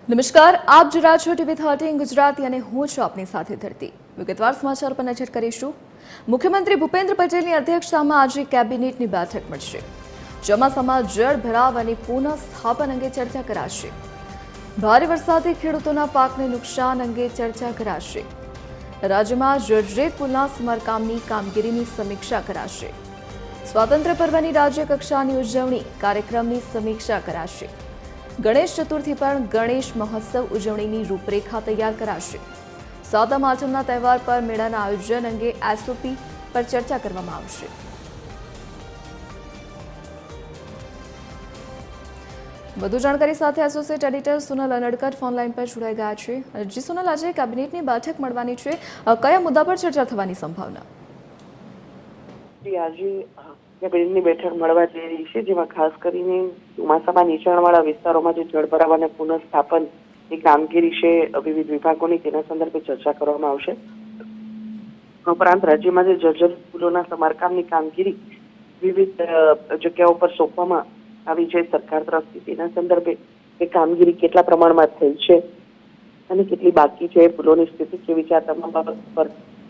નમસ્કાર, આપ જોઈ રહ્યા છો TV13 ગુજરાતી અને હું છું આપની સાથે ધરતી. વિગતવાર સમાચાર પર નજર કરીશું. મુખ્યમંત્રી ભૂપેન્દ્ર પટેલની અધ્યક્ષતામાં આજે કેબિનેટની બેઠક મળશે. ચોમાસામાં જળ ભરાવ અને પુનઃ સ્થાપન અંગે ચર્ચા કરાશે. ભારે વરસાદથી ખેડૂતોના પાકને નુકસાન અંગે ચર્ચા કરાશે. રાજ્યમાં જર્જરિત પુલના સમારકામની કામગીરીની સમીક્ષા કરાશે. સ્વાતંત્ર્ય પર્વની રાજ્ય કક્ષાની ઉજવણી કાર્યક્રમની સમીક્ષા કરાશે. ગણેશ ચતુર્થી પર ગણેશ મહોત્સવ ઉજવણીની રૂપરેખા તૈયાર કરાશે. સાતમ આઠમના તહેવાર પર મેળાના આયોજન અંગે SOP પર ચર્ચા કરવામાં આવશે. વધુ જાણકારી સાથે એસોસિએટ એડિટર સોનલ અનડકર ફોનલાઈન પર જોડાઈ ગયા છે. જી સોનલ, આજે કેબિનેટની બેઠક મળવાની છે, કયા મુદ્દા પર ચર્ચા થવાની સંભાવના? આજે કેબિનેટની બેઠક મળવા જઈ રહી છે, જેમાં ખાસ કરીને ચોમાસામાં નીચાણવાળા વિસ્તારોમાં જે જળભરાવ અને પુનઃસ્થાપનની કામગીરી છે વિવિધ વિભાગોની, તેના સંદર્ભે ચર્ચા કરવામાં આવશે. ઉપરાંત રાજ્યમાં જે જર્જરિત પુલોના સમારકામની કામગીરી વિવિધ જગ્યાઓ પર સોંપવામાં આવી છે સરકાર તરફથી, તેના સંદર્ભે એ કામગીરી કેટલા પ્રમાણમાં થઈ છે અને કેટલી બાકી છે, પુલોની સ્થિતિ કેવી છે, આ તમામ બાબત પર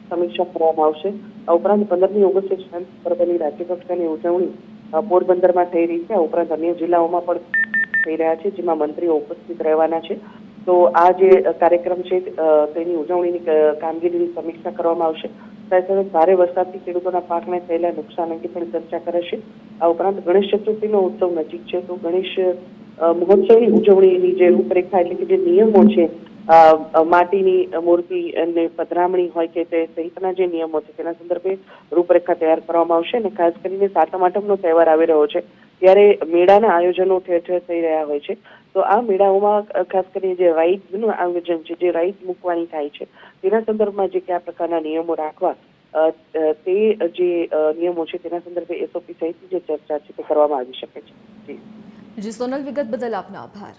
સમીક્ષા કરવામાં આવશે. આ ઉપરાંત 15મી ઓગસ્ટે સ્વાતંત્ર્ય પર્વની રાજ્યકક્ષાની ઉજવણી પોરબંદરમાં થઈ રહી છે. આ ઉપરાંત અન્ય જિલ્લાઓમાં પણ થઈ રહ્યા છે, જેમાં મંત્રીઓ ઉપસ્થિત રહેવાના છે. તો આ જે કાર્યક્રમ છે તેની ઉજવણીની કામગીરીની સમીક્ષા કરવામાં આવશે. સાથે ભારે વરસાદથી ખેડૂતોના પાકને થયેલા નુકસાન અંગે પણ ચર્ચા કરાશે. આ ઉપરાંત ગણેશ ચતુર્થીનો ઉત્સવ નજીક છે, તો ગણેશ મહોત્સવની ઉજવણીની જે રૂપરેખા એટલે કે જે નિયમો છે, માટીની મૂર્તિ અને પધરામણી હોય કે તે સહિતના જે નિયમો છે તેના સંદર્ભે રૂપરેખા તૈયાર કરવામાં આવશે. અને ખાસ કરીને સાતમ આઠમનો તહેવાર આવી રહ્યો છે, ત્યારે મેળાના આયોજનો ઠેર ઠેર થઈ રહ્યા હોય છે. તો આ મેળાઓમાં ખાસ કરીને જે રાઇડ્સનું આયોજન છે, જે રાઇડ્સ મૂકવાની થાય છે, તેના સંદર્ભમાં જે કયા પ્રકારના નિયમો રાખવા, તે જે નિયમો છે તેના સંદર્ભે SOP સહિતની જે ચર્ચા છે તે કરવામાં આવી શકે છે. જી સોનલ, વિગત બદલ આપનો આભાર.